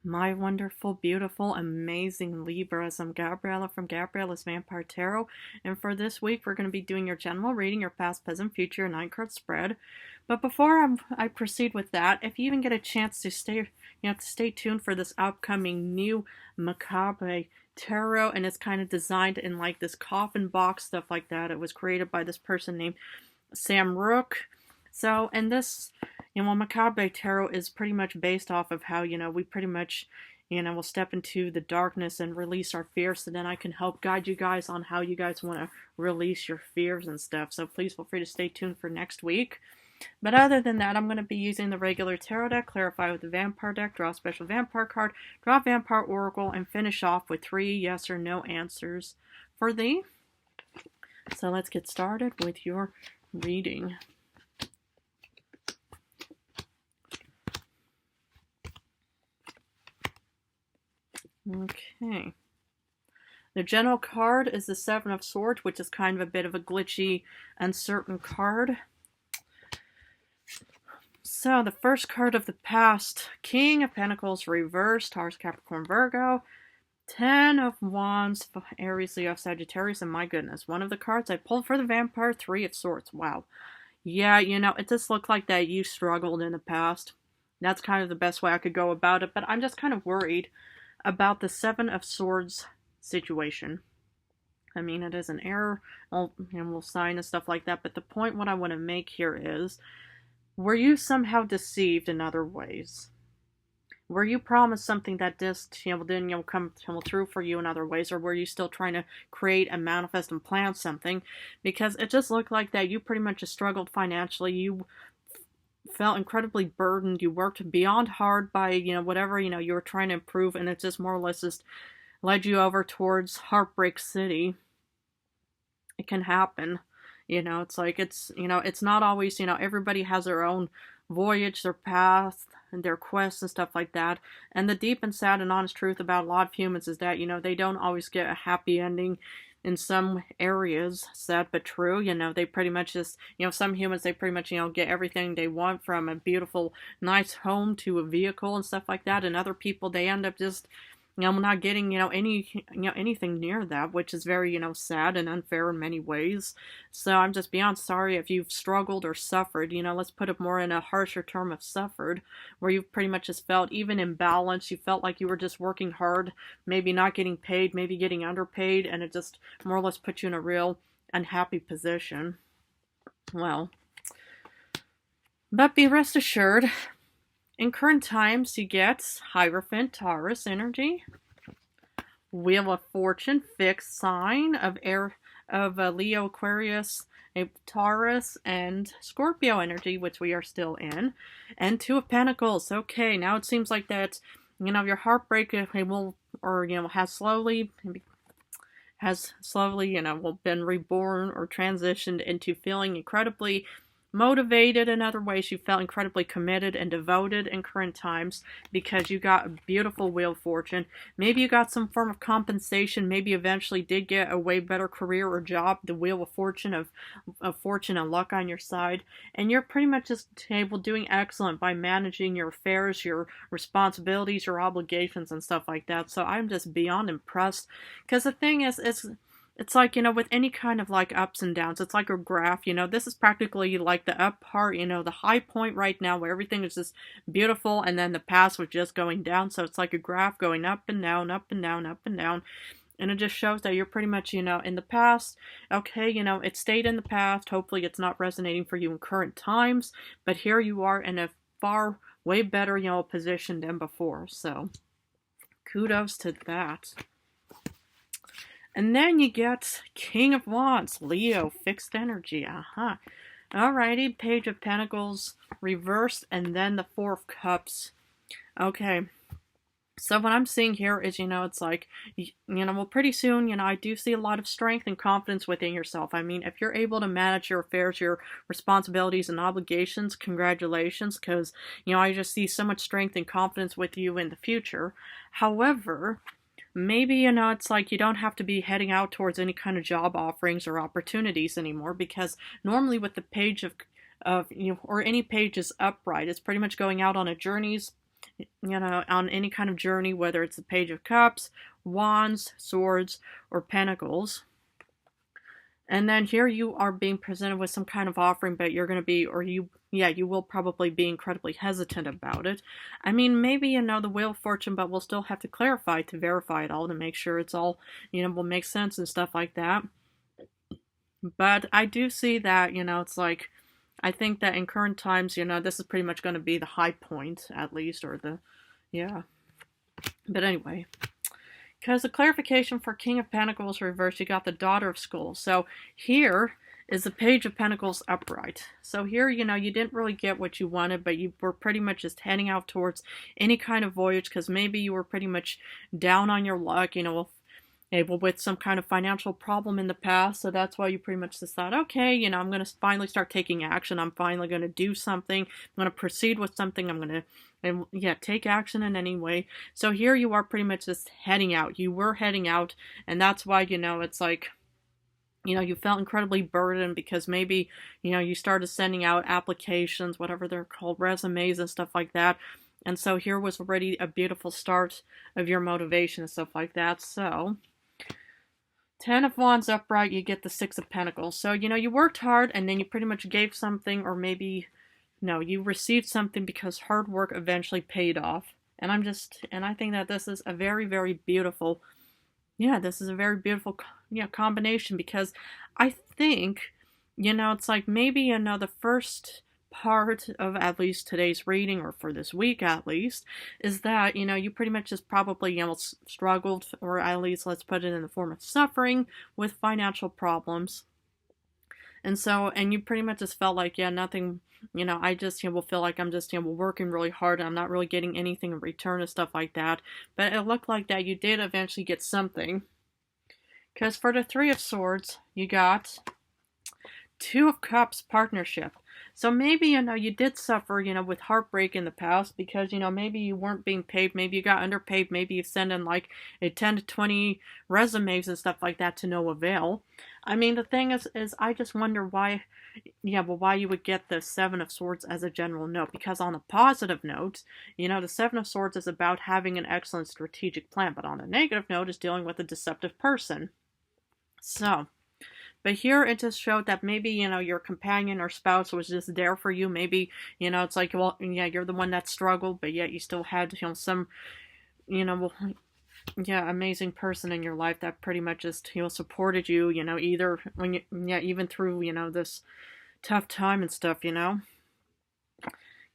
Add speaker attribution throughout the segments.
Speaker 1: My wonderful, beautiful, amazing Libras. I'm Gabriella from Gabriella's Vampire Tarot, and for this week we're going to be doing your general reading, your past, present, future, 9-card spread. But before I proceed with that, if you even get a chance to stay tuned for this upcoming new Macabre Tarot, and it's kind of designed in like this coffin box stuff like that. It was created by this person named Sam Rook. So, and this, Macabre Tarot is pretty much based off of how, we pretty much, will step into the darkness and release our fears. So then I can help guide you guys on how you guys want to release your fears and stuff. So please feel free to stay tuned for next week. But other than that, I'm going to be using the regular tarot deck, clarify with the vampire deck, draw a special vampire card, draw a vampire oracle, and finish off with 3 yes or no answers for thee. So let's get started with your reading. Okay. The general card is the 7 of Swords, which is kind of a bit of a glitchy, uncertain card. So, the first card of the past, King of Pentacles reversed, Taurus, Capricorn, Virgo. 10 of Wands, Aries, Leo, Sagittarius, and my goodness, one of the cards I pulled for the vampire, 3 of Swords. Wow. Yeah, it just looked like that you struggled in the past. That's kind of the best way I could go about it, but I'm just kind of worried about the 7 of Swords situation. I mean, it is an error, we'll sign and stuff like that, but the point what I want to make here is, were you somehow deceived in other ways? Were you promised something that just, didn't come through for you in other ways, or were you still trying to create and manifest and plan something? Because it just looked like that you pretty much just struggled financially. You felt incredibly burdened. You worked beyond hard by, whatever, you were trying to improve, and it just more or less just led you over towards Heartbreak City. It can happen. It's like, it's not always, everybody has their own voyage, their path, and their quests and stuff like that. And the deep and sad and honest truth about a lot of humans is that, they don't always get a happy ending. In some areas, sad but true, they pretty much just, some humans, they pretty much, get everything they want, from a beautiful, nice home to a vehicle and stuff like that. And other people, they end up just, not getting, anything near that, which is very, sad and unfair in many ways. So I'm just beyond sorry if you've struggled or suffered, let's put it more in a harsher term of suffered, where you've pretty much just felt even imbalanced. You felt like you were just working hard, maybe not getting paid, maybe getting underpaid, and it just more or less put you in a real unhappy position. Well, but be rest assured, in current times, you get Hierophant, Taurus energy, Wheel of Fortune, fixed sign of Leo, Aquarius, Taurus, and Scorpio energy, which we are still in, and 2 of Pentacles. Okay, now it seems like that, your heartbreak has slowly, been reborn or transitioned into feeling incredibly motivated. In other ways, you felt incredibly committed and devoted in current times because you got a beautiful Wheel of Fortune. Maybe you got some form of compensation. Maybe eventually did get a way better career or job. The Wheel of Fortune of fortune and luck on your side. And you're pretty much just doing excellent by managing your affairs, your responsibilities, your obligations, and stuff like that. So I'm just beyond impressed. Because the thing is, it's like, with any kind of like ups and downs, it's like a graph, this is practically like the up part, the high point right now where everything is just beautiful, and then the past was just going down. So it's like a graph going up and down, up and down, up and down. And it just shows that you're pretty much, in the past, okay, it stayed in the past. Hopefully it's not resonating for you in current times, but here you are in a far, way better, position than before. So kudos to that. And then you get King of Wands, Leo, fixed energy. Alrighty, Page of Pentacles, reversed, and then the 4 of Cups. Okay. So what I'm seeing here is, it's like, well, pretty soon, I do see a lot of strength and confidence within yourself. I mean, if you're able to manage your affairs, your responsibilities and obligations, congratulations, because, I just see so much strength and confidence with you in the future. However, maybe, it's like you don't have to be heading out towards any kind of job offerings or opportunities anymore, because normally with the page of or any page is upright, it's pretty much going out on a journeys, on any kind of journey, whether it's the Page of Cups, Wands, Swords, or Pentacles. And then here you are being presented with some kind of offering, but you're going to be, you will probably be incredibly hesitant about it. I mean, maybe, the Wheel of Fortune, but we'll still have to clarify to verify it all to make sure it's all, will make sense and stuff like that. But I do see that, it's like, I think that in current times, this is pretty much going to be the high point, at least, or yeah. But anyway. Because the clarification for King of Pentacles reversed, you got the Daughter of Skulls. So here is the Page of Pentacles upright. So here, you didn't really get what you wanted, but you were pretty much just heading out towards any kind of voyage, because maybe you were pretty much down on your luck, with some kind of financial problem in the past. So that's why you pretty much just thought, okay, I'm going to finally start taking action. I'm finally going to do something. I'm going to proceed with something. I'm going to take action in any way. So here you are pretty much just heading out. You were heading out, and that's why, it's like, you felt incredibly burdened because maybe, you started sending out applications, whatever they're called, resumes and stuff like that. And so here was already a beautiful start of your motivation and stuff like that. So 10 of Wands upright, you get the 6 of Pentacles. So, you worked hard and then you pretty much gave something, or maybe, no, you received something because hard work eventually paid off. And I think that this is a very, very beautiful, this is a very beautiful, combination, because I think, it's like maybe, the first part of at least today's reading, or for this week at least, is that, you pretty much just probably, struggled, or at least let's put it in the form of suffering with financial problems. And so, and you pretty much just felt like, nothing, I just, will feel like I'm just, working really hard and I'm not really getting anything in return and stuff like that. But it looked like that you did eventually get something. Because for the 3 of Swords, you got 2 of Cups partnership. So maybe, you did suffer, with heartbreak in the past because, maybe you weren't being paid. Maybe you got underpaid. Maybe you sent in like a 10 to 20 resumes and stuff like that to no avail. I mean, the thing is I just wonder why, why you would get the 7 of Swords as a general note. Because on a positive note, the 7 of Swords is about having an excellent strategic plan. But on a negative note is dealing with a deceptive person. So, but here it just showed that maybe, your companion or spouse was just there for you. Maybe, it's like, well, you're the one that struggled, but yet you still had, some, amazing person in your life that pretty much just, supported you, either when you, even through, this tough time and stuff,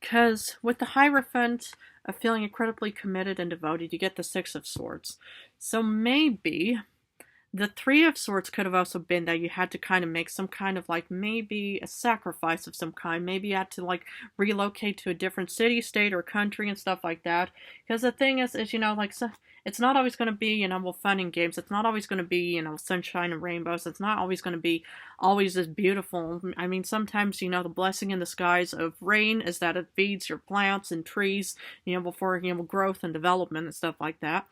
Speaker 1: Because with the Hierophant of feeling incredibly committed and devoted, you get the 6 of Swords. So maybe the 3 of Swords could have also been that you had to kind of make some kind of like maybe a sacrifice of some kind. Maybe you had to like relocate to a different city, state, or country and stuff like that. Because the thing is like, so it's not always going to be, fun and games. It's not always going to be, sunshine and rainbows. It's not always going to be always as beautiful. I mean, sometimes, the blessing in the skies of rain is that it feeds your plants and trees, before, growth and development and stuff like that.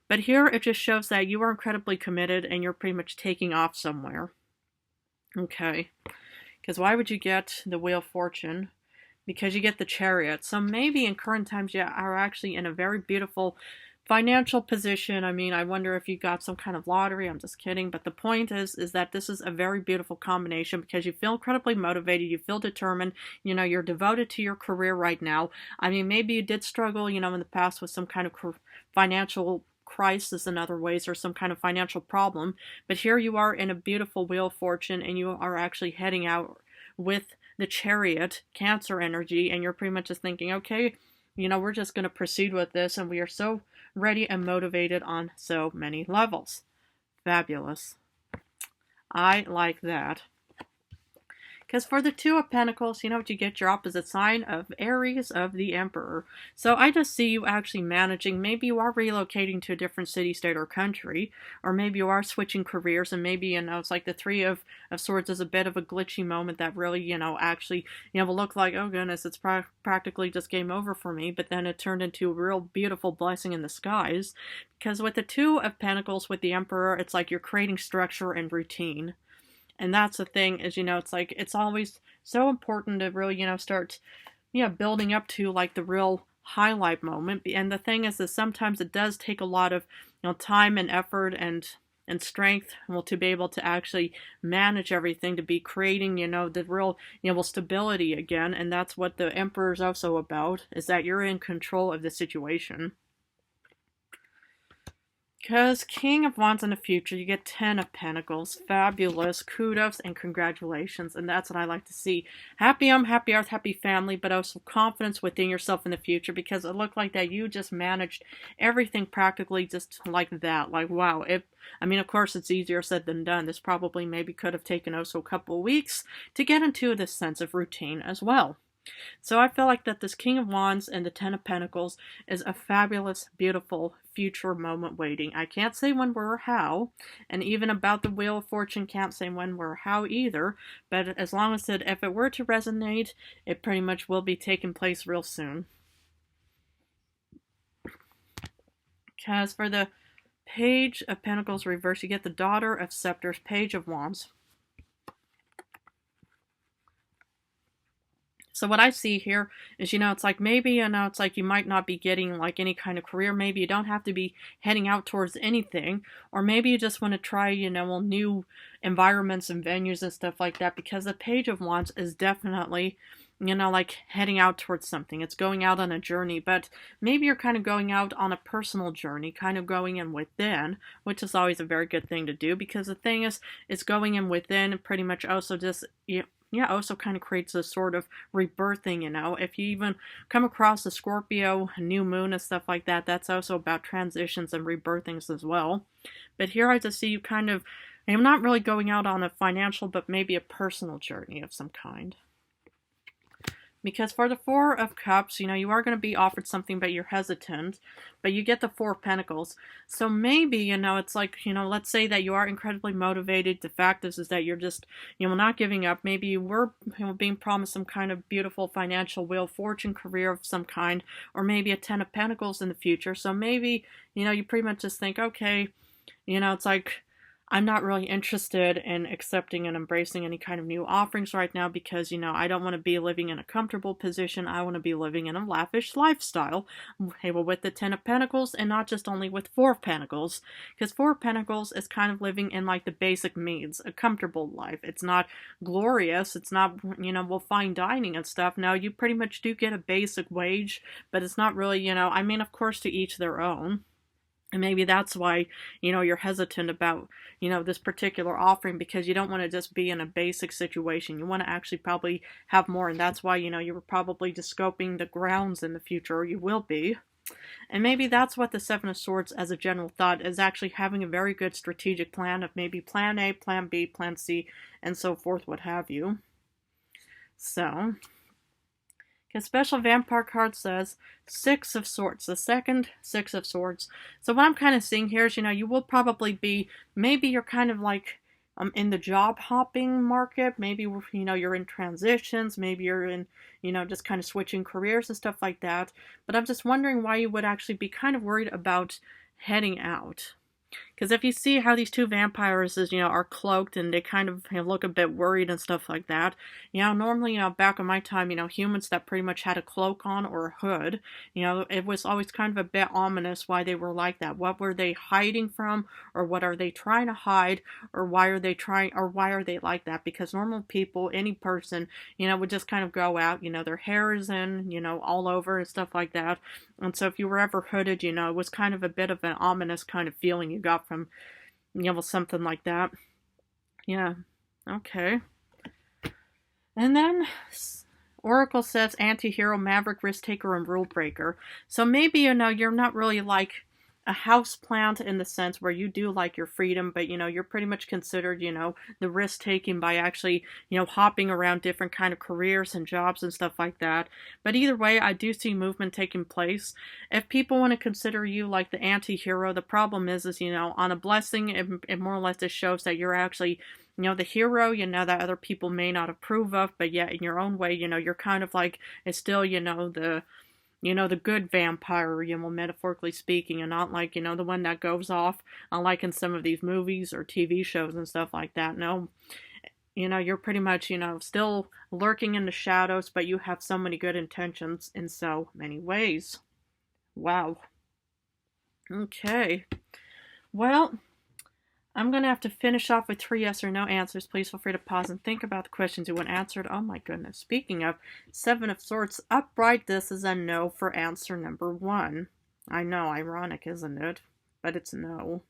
Speaker 1: But here it just shows that you are incredibly committed and you're pretty much taking off somewhere. Okay. Because why would you get the Wheel of Fortune? Because you get the Chariot. So maybe in current times you are actually in a very beautiful financial position. I mean, I wonder if you got some kind of lottery. I'm just kidding. But the point is that this is a very beautiful combination because you feel incredibly motivated. You feel determined. You're devoted to your career right now. I mean, maybe you did struggle, in the past with some kind of financial crisis in other ways, or some kind of financial problem, but here you are in a beautiful Wheel of Fortune and you are actually heading out with the Chariot, Cancer energy, and you're pretty much just thinking, okay, we're just going to proceed with this, and we are so ready and motivated on so many levels. Fabulous. I like that. Because for the 2 of Pentacles, what you get? Your opposite sign of Aries of the Emperor. So I just see you actually managing. Maybe you are relocating to a different city, state, or country. Or maybe you are switching careers. And maybe, it's like the 3 of Swords is a bit of a glitchy moment that really, actually, will look like, oh goodness, it's practically just game over for me. But then it turned into a real beautiful blessing in the skies. Because with the 2 of Pentacles, with the Emperor, it's like you're creating structure and routine. And that's the thing is, it's like, it's always so important to really, start, building up to like the real highlight moment. And the thing is that sometimes it does take a lot of, time and effort and strength, well, to be able to actually manage everything, to be creating, the real, stability again. And that's what the Emperor is also about, is that you're in control of the situation. Because King of Wands in the future, you get 10 of Pentacles. Fabulous. Kudos and congratulations. And that's what I like to see. Happy home, happy earth, happy family, but also confidence within yourself in the future, because it looked like that you just managed everything practically just like that. Like, wow. Of course, it's easier said than done. This probably maybe could have taken also a couple of weeks to get into this sense of routine as well. So I feel like that this King of Wands and the Ten of Pentacles is a fabulous, beautiful future moment waiting. I can't say when, where, or how, and even about the Wheel of Fortune can't say when, where, or how either, but as long as if it were to resonate, it pretty much will be taking place real soon. Because for the Page of Pentacles reverse, you get the Daughter of Scepters, Page of Wands. So what I see here is, it's like maybe, it's like you might not be getting like any kind of career. Maybe you don't have to be heading out towards anything. Or maybe you just want to try, new environments and venues and stuff like that. Because the Page of Wands is definitely, like heading out towards something. It's going out on a journey. But maybe you're kind of going out on a personal journey, kind of going in within, which is always a very good thing to do. Because the thing is, it's going in within and pretty much also just, also kind of creates a sort of rebirthing, If you even come across a Scorpio, new moon, and stuff like that, that's also about transitions and rebirthings as well. But here I just see you kind of, I'm not really going out on a financial, but maybe a personal journey of some kind. Because for the Four of Cups, you are going to be offered something, but you're hesitant. But you get the Four of Pentacles. So maybe, it's like, let's say that you are incredibly motivated. The fact is that you're just, not giving up. Maybe you were being promised some kind of beautiful financial Wheel of Fortune career of some kind. Or maybe a Ten of Pentacles in the future. So maybe, you pretty much just think, okay, it's like, I'm not really interested in accepting and embracing any kind of new offerings right now because, I don't want to be living in a comfortable position. I want to be living in a lavish lifestyle. Well, with the Ten of Pentacles and not just only with Four of Pentacles. Because Four of Pentacles is kind of living in like the basic needs, a comfortable life. It's not glorious. It's not, fine dining and stuff. No, you pretty much do get a basic wage, but it's not really, of course to each their own. And maybe that's why, you're hesitant about, this particular offering because you don't want to just be in a basic situation. You want to actually probably have more. And that's why, you were probably just scoping the grounds in the future, or you will be. And maybe that's what the Seven of Swords as a general thought is, actually having a very good strategic plan of maybe plan A, plan B, plan C, and so forth, what have you. So, a special vampire card says Six of Swords, the second Six of Swords. So what I'm kind of seeing here is, you will probably be, maybe you're kind of like in the job hopping market. Maybe, you're in transitions. Maybe you're in, just kind of switching careers and stuff like that. But I'm just wondering why you would actually be kind of worried about heading out. Because if you see how these two vampires are cloaked and they kind of look a bit worried and stuff like that. Normally, back in my time, humans that pretty much had a cloak on or a hood, it was always kind of a bit ominous why they were like that. What were they hiding from, or what are they trying to hide, or why are they like that? Because normal people, any person, would just kind of go out, their hair is in, all over and stuff like that. And so if you were ever hooded, it was kind of a bit of an ominous kind of feeling you got from, something like that. Yeah, okay. And then Oracle says anti-hero, maverick, risk taker, and rule breaker. So maybe, you're not really like a house plant in the sense where you do like your freedom, but you're pretty much considered, the risk taking by actually, hopping around different kind of careers and jobs and stuff like that. But either way, I do see movement taking place. If people want to consider you like the anti-hero, the problem is on a blessing, it more or less just shows that you're actually, the hero, that other people may not approve of, but yet in your own way, you're kind of like, it's still, the good vampire, metaphorically speaking, and not like, the one that goes off, like in some of these movies or TV shows and stuff like that. No, You know, you're pretty much, you know, still lurking in the shadows, but you have so many good intentions in so many ways. Wow. Okay. Well, I'm going to have to finish off with 3 yes or no answers. Please feel free to pause and think about the questions you want answered. Oh my goodness. Speaking of 7 of Swords upright, this is a no for answer number 1. I know, ironic, isn't it? But it's no.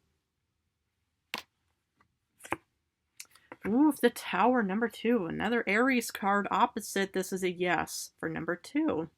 Speaker 1: Ooh, the Tower, number 2. Another Aries card opposite. This is a yes for number 2.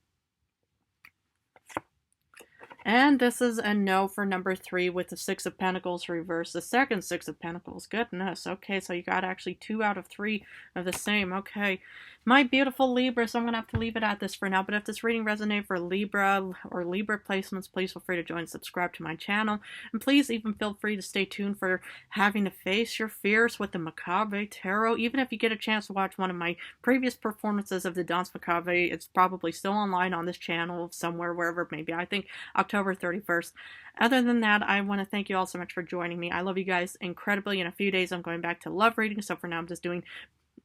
Speaker 1: And this is a no for number 3 with the 6 of Pentacles reversed. The second 6 of Pentacles. Goodness. Okay, so you got actually 2 out of 3 of the same. Okay. My beautiful Libra, so I'm going to have to leave it at this for now. But if this reading resonated for Libra or Libra placements, please feel free to join and subscribe to my channel. And please even feel free to stay tuned for having to face your fears with the Macabre Tarot. Even if you get a chance to watch one of my previous performances of the Danse Macabre, it's probably still online on this channel somewhere, wherever it may be. I think October 31st. Other than that, I want to thank you all so much for joining me. I love you guys incredibly. In a few days, I'm going back to love reading. So for now, I'm just doing,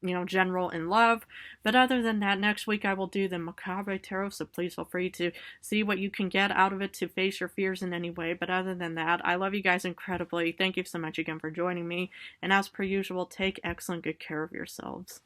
Speaker 1: you know, general and love. But other than that, next week I will do the Macabre Tarot. So please feel free to see what you can get out of it to face your fears in any way. But other than that, I love you guys incredibly. Thank you so much again for joining me. And as per usual, take excellent good care of yourselves.